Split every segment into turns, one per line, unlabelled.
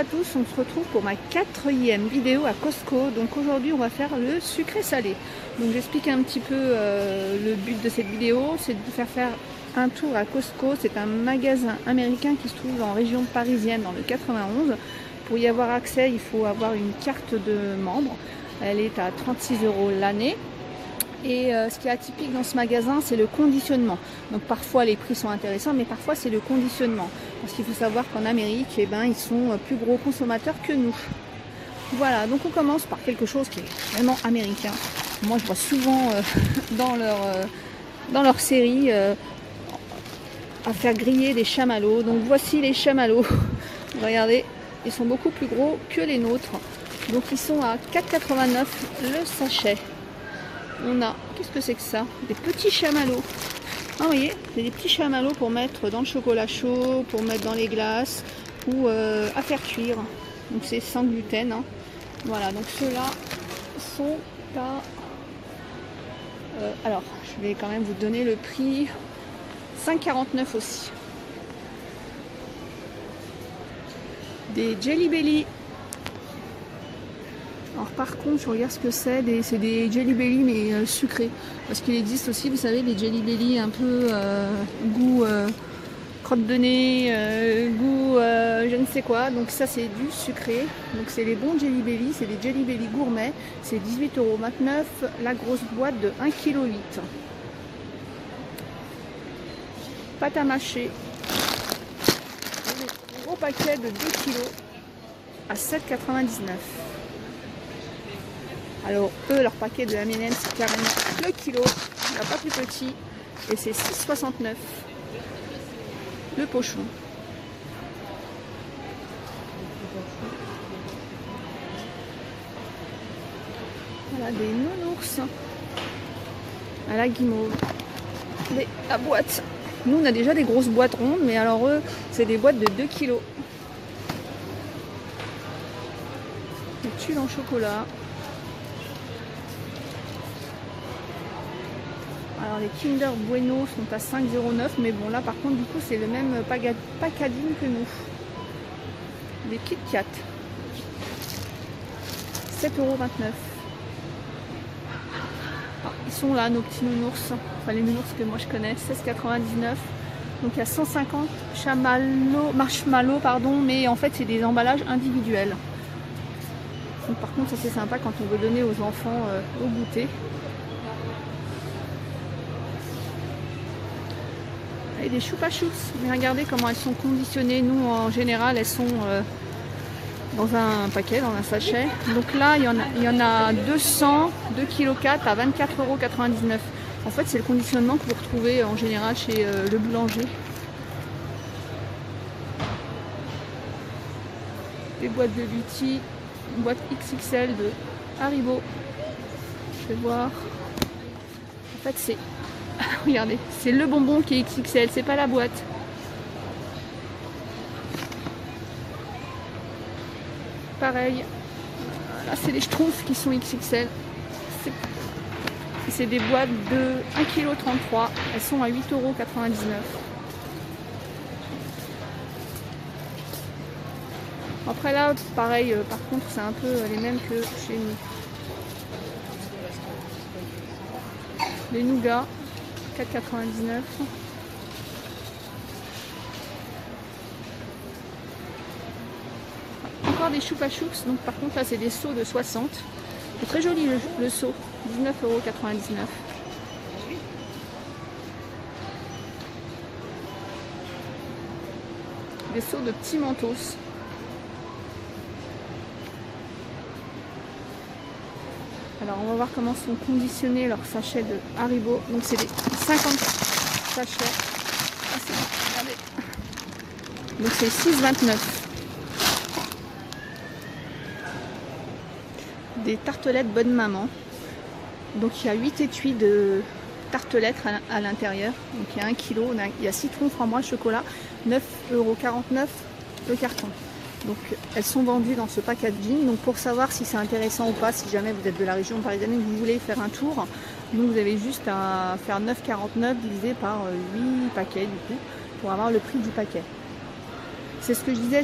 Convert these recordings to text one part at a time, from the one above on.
à tous, on se retrouve pour ma 4e vidéo à Costco. Donc aujourd'hui on va faire le sucré salé. Donc j'explique un petit peu le but de cette vidéo, c'est de vous faire un tour à Costco. C'est un magasin américain qui se trouve en région parisienne dans le 91. Pour y avoir accès, il faut avoir une carte de membre. Elle est à 36 € l'année. Et ce qui est atypique dans ce magasin, c'est le conditionnement. Donc parfois les prix sont intéressants, mais parfois c'est le conditionnement. Parce qu'il faut savoir qu'en Amérique, eh ben, ils sont plus gros consommateurs que nous. Voilà, donc on commence par quelque chose qui est vraiment américain. Moi je vois souvent dans leur série à faire griller des chamallows. Donc voici les chamallows. Regardez, ils sont beaucoup plus gros que les nôtres. Donc ils sont à 4,89 € le sachet. On a, qu'est-ce que c'est que ça? Des petits chamallows. Ah, vous voyez, c'est des petits chamallows pour mettre dans le chocolat chaud, pour mettre dans les glaces ou à faire cuire. Donc c'est sans gluten. Hein. Voilà, donc ceux-là sont à... alors, je vais quand même vous donner le prix. 5,49 € aussi. Des Jelly Belly. Alors par contre, je regarde ce que c'est des Jelly Belly mais sucrés. Parce qu'il existe aussi, vous savez, des Jelly Belly un peu goût crotte de nez, goût je ne sais quoi. Donc ça c'est du sucré. Donc c'est les bons Jelly Belly, c'est des Jelly Belly gourmets. C'est 18,29 € la grosse boîte de 1,8 kg. Pâte à mâcher. Gros paquet de 2 kg à 7,99 €. Alors eux, leur paquet de M&M, c'est carrément le kilo, il n'y a pas plus petit, et c'est 6,69 € le pochon. Voilà des nounours à la guimauve. La boîte. Nous on a déjà des grosses boîtes rondes, mais alors eux, c'est des boîtes de 2 kg. Des tuiles en chocolat. Alors les Kinder Bueno sont à 5,09 €, mais bon là par contre du coup c'est le même packaging que nous. Des Kit Kat. 7,29 €. Ah, ils sont là nos petits nounours, enfin les nounours que moi je connais, 16,99 €. Donc il y a 150 marshmallows, pardon, mais en fait c'est des emballages individuels. Donc par contre ça c'est sympa quand on veut donner aux enfants au goûter. Et des choupa choups, mais regardez comment elles sont conditionnées. Nous en général elles sont dans un paquet, dans un sachet. Donc là il y en a 200, 2,4 kg à 24,99 €. En fait c'est le conditionnement que vous retrouvez en général chez le boulanger. Des boîtes de Lutti, une boîte XXL de Haribo. Je vais voir. En fait c'est... Regardez, c'est le bonbon qui est XXL, c'est pas la boîte. Pareil, là c'est les Schtroumpfs qui sont XXL. C'est des boîtes de 1,33 kg, elles sont à 8,99 €. Après là, pareil, par contre c'est un peu les mêmes que chez nous. Les nougats. 4,99 €. Encore des choupa choups, donc par contre là c'est des seaux de 60. C'est très joli le seau, 19,99 €. Des seaux de petits mentos. Alors on va voir comment sont conditionnés leurs sachets de Haribo. Donc c'est des 50 sachets. Ah, c'est bon, regardez. Donc c'est 6,29 €. Des tartelettes Bonne Maman. Donc il y a 8 étuis de tartelettes à l'intérieur. Donc il y a 1 kg, il y a citron, framboise, chocolat, 9,49 € le carton. Donc elles sont vendues dans ce packaging. Donc pour savoir si c'est intéressant ou pas, si jamais vous êtes de la région parisienne et que vous voulez faire un tour, donc vous avez juste à faire 9,49 € divisé par 8 paquets du coup, pour avoir le prix du paquet. C'est ce que je disais,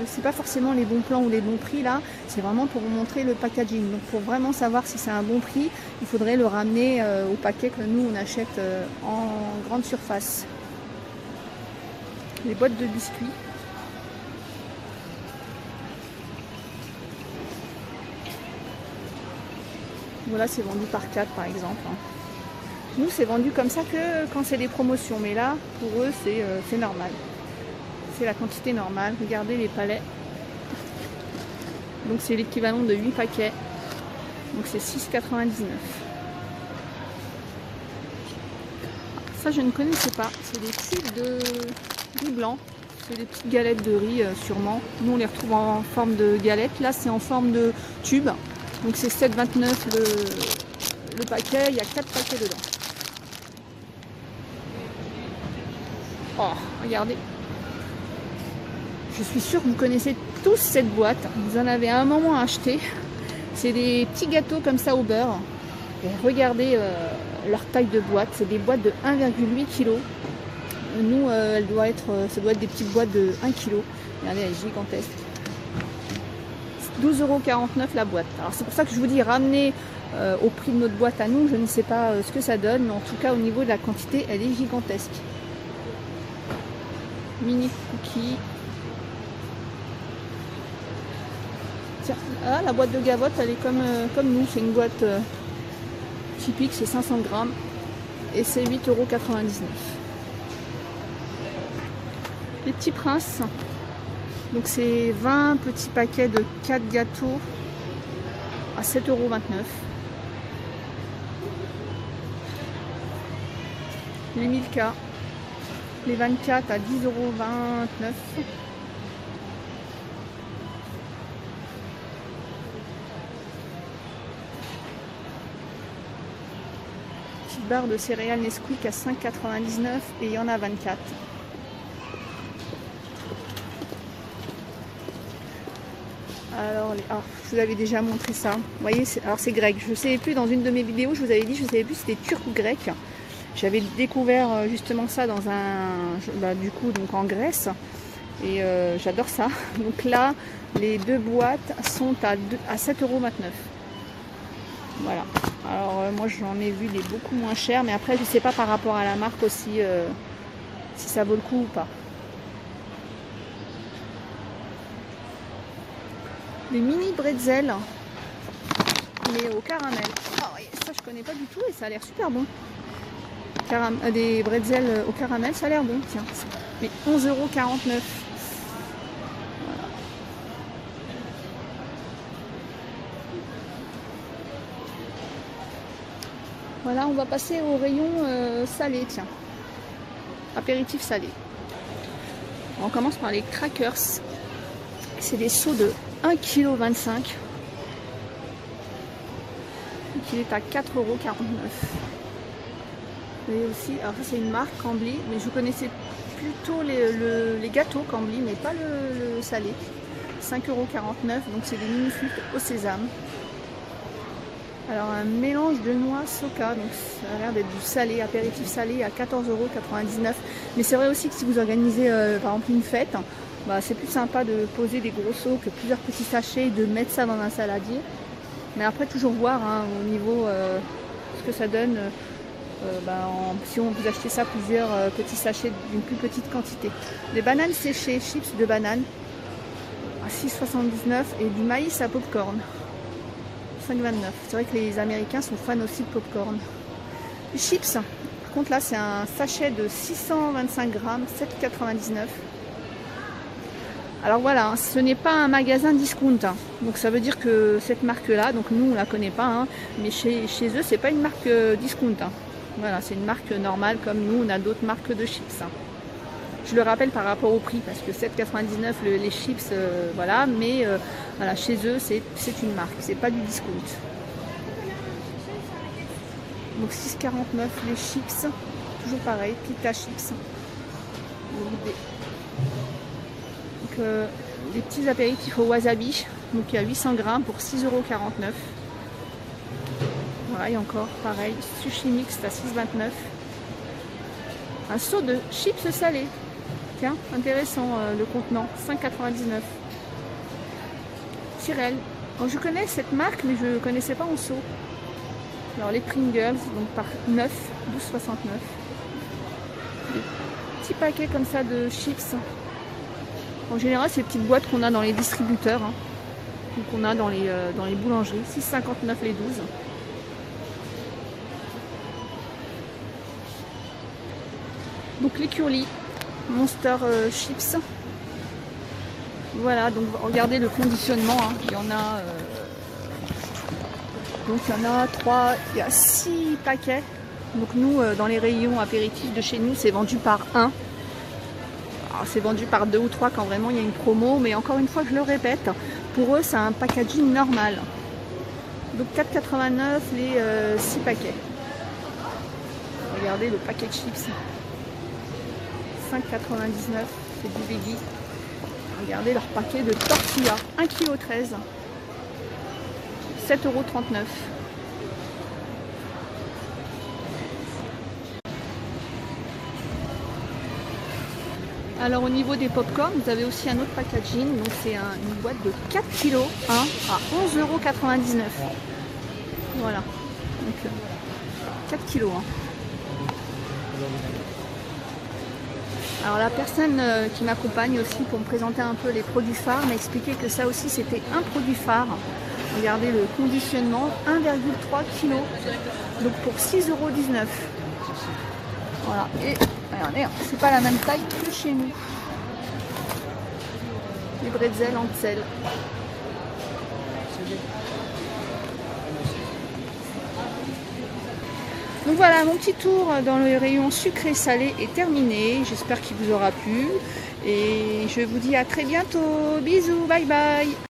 c'est pas forcément les bons plans ou les bons prix là, c'est vraiment pour vous montrer le packaging. Donc pour vraiment savoir si c'est un bon prix, il faudrait le ramener au paquet que nous on achète en grande surface. Les boîtes de biscuits. Voilà, c'est vendu par 4 par exemple. Nous, c'est vendu comme ça que quand c'est des promotions. Mais là, pour eux, c'est normal. C'est la quantité normale. Regardez les palets. Donc, c'est l'équivalent de 8 paquets. Donc, c'est 6,99. Ça, je ne connaissais pas. C'est des tubes de riz blanc. C'est des petites galettes de riz, sûrement. Nous, on les retrouve en forme de galette. Là, c'est en forme de tube. Donc c'est 7,29 le paquet, il y a 4 paquets dedans. Oh, regardez. Je suis sûre que vous connaissez tous cette boîte. Vous en avez à un moment acheté. C'est des petits gâteaux comme ça au beurre. Et regardez leur taille de boîte. C'est des boîtes de 1,8 kg. Nous, ça doit être des petites boîtes de 1 kg. Regardez, elle est gigantesque. 12,49 € la boîte. Alors c'est pour ça que je vous dis ramener au prix de notre boîte à nous. Je ne sais pas ce que ça donne, mais en tout cas au niveau de la quantité, elle est gigantesque. Mini cookies. Tiens, là, la boîte de gavotte, elle est comme nous. C'est une boîte typique, c'est 500 grammes et c'est 8,99 €. Les petits princes. Donc c'est 20 petits paquets de 4 gâteaux à 7,29 €. Les Milka, les 24 à 10,29 €. Petite barre de céréales Nesquik à 5,99 € et il y en a 24. Alors, je vous avais déjà montré ça. Vous voyez, alors c'est grec. Je ne savais plus, dans une de mes vidéos, je vous avais dit, je ne savais plus si c'était turc ou grec. J'avais découvert justement ça dans du coup, donc en Grèce. Et j'adore ça. Donc là, les deux boîtes sont à 7,29 €. Voilà. Alors moi, j'en ai vu des beaucoup moins chers. Mais après, je ne sais pas par rapport à la marque aussi si ça vaut le coup ou pas. Des mini bretzels, mais au caramel. Ah oui, ça je connais pas du tout et ça a l'air super bon. Des bretzels au caramel, ça a l'air bon, tiens. Mais 11,49 €. Voilà, on va passer au rayon salé, tiens. Apéritif salé. On commence par les crackers. C'est des seaux de 1,25 kg. Il est à 4,49 €. Vous voyez aussi, alors ça c'est une marque Cambly, mais je connaissais plutôt les gâteaux Cambly, mais pas le salé. 5,49 €, donc c'est des mini flûtes au sésame. Alors un mélange de noix Soca, donc ça a l'air d'être du salé, apéritif salé à 14,99 €. Mais c'est vrai aussi que si vous organisez par exemple une fête, c'est plus sympa de poser des gros seaux que plusieurs petits sachets et de mettre ça dans un saladier. Mais après, toujours voir au niveau ce que ça donne si vous achetez ça plusieurs petits sachets d'une plus petite quantité. Des bananes séchées, chips de bananes à 6,79 € et du maïs à popcorn 5,29 €. C'est vrai que les Américains sont fans aussi de popcorn. Les chips, par contre là c'est un sachet de 625 grammes, 7,99 €. Alors voilà, ce n'est pas un magasin discount, donc ça veut dire que cette marque-là, donc nous on la connaît pas, mais chez eux c'est pas une marque discount. Voilà, c'est une marque normale comme nous, on a d'autres marques de chips. Je le rappelle par rapport au prix parce que 7,99 € les chips, voilà, mais voilà, chez eux c'est une marque, c'est pas du discount. Donc 6,49 € les chips, toujours pareil, Pita chips. Donc des petits apéritifs au wasabi, donc il y a 800 grammes pour 6,49 €. Voilà, et encore pareil, sushi mixte à 6,29 €. Un seau de chips salés, Tiens, intéressant le contenant, 5,99. Tyrell. Bon, je connais cette marque, mais je ne connaissais pas en seau. Alors les Pringles, donc par 9, 12,69. Des petits paquets comme ça de chips. En général, c'est les petites boîtes qu'on a dans les distributeurs, hein, ou qu'on a dans les boulangeries. 6,59 les 12. Donc les curly, Monster Chips. Voilà, donc regardez le conditionnement, hein. Il y en a donc il y en a 3, il y a 6 paquets. Donc nous dans les rayons apéritifs de chez nous, c'est vendu par 1. Alors c'est vendu par 2 ou 3 quand vraiment il y a une promo, mais encore une fois je le répète, pour eux c'est un packaging normal. Donc 4,89 les 6 paquets. Regardez le paquet de chips. 5,99, c'est du veggie. Regardez leur paquet de tortilla, 1,13 kg, 7,39 €. Alors au niveau des pop-corn, vous avez aussi un autre packaging, donc c'est une boîte de 4 kg hein, à 11,99 €. Voilà, donc 4 kg. Hein. Alors la personne qui m'accompagne aussi pour me présenter un peu les produits phares m'a expliqué que ça aussi c'était un produit phare. Regardez le conditionnement, 1,3 kg, donc pour 6,19 €. Voilà, et regardez, c'est pas la même taille que chez nous. Les bretzels en sel. Donc voilà, mon petit tour dans le rayon sucré-salé est terminé. J'espère qu'il vous aura plu. Et je vous dis à très bientôt. Bisous, bye bye.